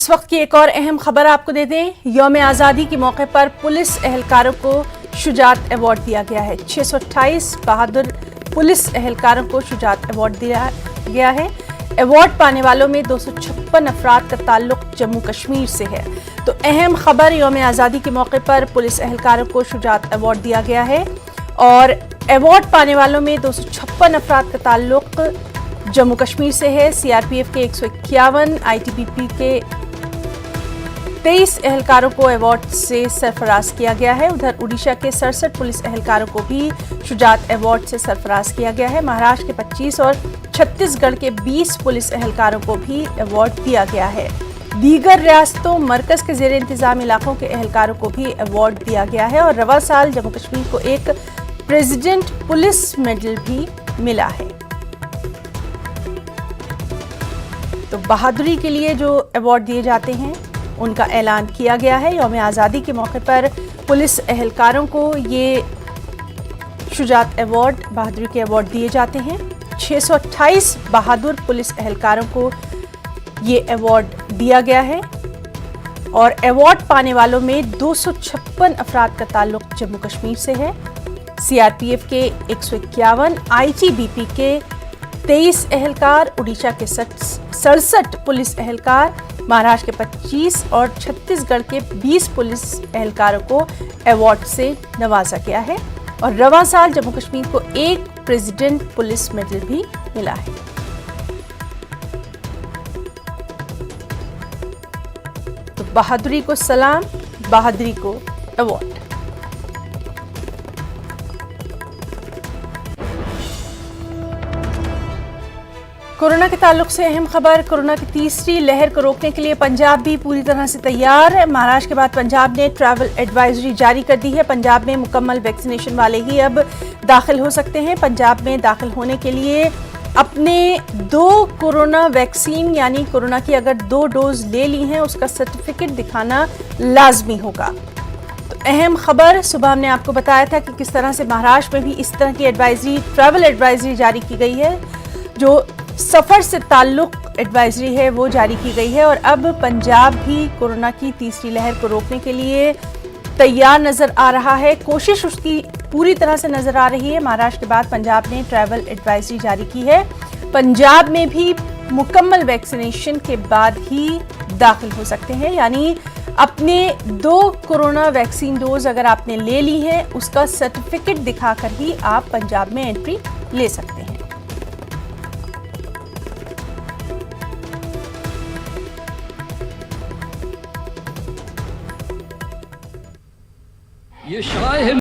इस वक्त की एक और अहम खबर आपको दे दें। यौम आज़ादी के मौके पर पुलिस एहलकारों को शुजात अवार्ड दिया गया है। 628 बहादुर पुलिस एहलकारों को शुजात अवार्ड दिया गया है। अवार्ड पाने वालों में 256 अफराद का ताल्लुक जम्मू कश्मीर से है। तो अहम खबर, यौम आज़ादी के मौके पर पुलिस एहलकारों को शुजात अवार्ड दिया गया है और अवार्ड पाने वालों में 256 अफराद का ताल्लुक जम्मू कश्मीर से है। सीआरपीएफ के 151, आईटीबीपी के 23 एहलकारों को अवार्ड से सरफराज किया गया है। उधर उड़ीसा के 67 पुलिस एहलकारों को भी शुजात अवार्ड से सरफराज किया गया है। महाराष्ट्र के 25 और छत्तीसगढ़ के 20 पुलिस एहलकारों को भी अवार्ड दिया गया है। दीगर रियासतों, मरकज के जेर इंतजाम इलाकों के एहलकारों को भी अवार्ड दिया गया है और रवा साल जम्मू कश्मीर को एक प्रेसिडेंट पुलिस मेडल भी मिला है। तो बहादुरी के लिए जो अवार्ड दिए जाते हैं उनका ऐलान किया गया है। यौम आज़ादी के मौके पर पुलिस एहलकारों को ये शुजात अवार्ड, बहादुरी के अवार्ड दिए जाते हैं। 628 बहादुर पुलिस एहलकारों को ये अवार्ड दिया गया है और अवार्ड पाने वालों में 256 अफराद का ताल्लुक जम्मू कश्मीर से है। सीआरपीएफ के 151, आईटीबीपी के 23 एहलकार, उड़ीसा के 67 पुलिस एहलकार, महाराष्ट्र के 25 और छत्तीसगढ़ के 20 पुलिस एहलकारों को अवार्ड से नवाजा गया है और रवा साल जम्मू कश्मीर को एक प्रेसिडेंट पुलिस मेडल भी मिला है। तो बहादुरी को सलाम, बहादुरी को अवार्ड। कोरोना के ताल्लुक से अहम खबर, कोरोना की तीसरी लहर को रोकने के लिए पंजाब भी पूरी तरह से तैयार है। महाराष्ट्र के बाद पंजाब ने ट्रैवल एडवाइजरी जारी कर दी है। पंजाब में मुकम्मल वैक्सीनेशन वाले ही अब दाखिल हो सकते हैं। पंजाब में दाखिल होने के लिए अपने 2 कोरोना वैक्सीन यानी कोरोना की अगर 2 डोज ले ली हैं उसका सर्टिफिकेट दिखाना लाजमी होगा। तो अहम खबर, सुबह हमने आपको बताया था कि किस तरह से महाराष्ट्र में भी इस तरह की एडवाइजरी, ट्रैवल एडवाइजरी जारी की गई है। जो सफ़र से ताल्लुक एडवाइजरी है वो जारी की गई है और अब पंजाब भी कोरोना की तीसरी लहर को रोकने के लिए तैयार नज़र आ रहा है। कोशिश उसकी पूरी तरह से नज़र आ रही है। महाराष्ट्र के बाद पंजाब ने ट्रैवल एडवाइजरी जारी की है। पंजाब में भी मुकम्मल वैक्सीनेशन के बाद ही दाखिल हो सकते हैं, यानी अपने 2 कोरोना वैक्सीन डोज अगर आपने ले ली है उसका सर्टिफिकेट दिखाकर ही आप पंजाब में एंट्री ले सकते हैं। ये शाह है।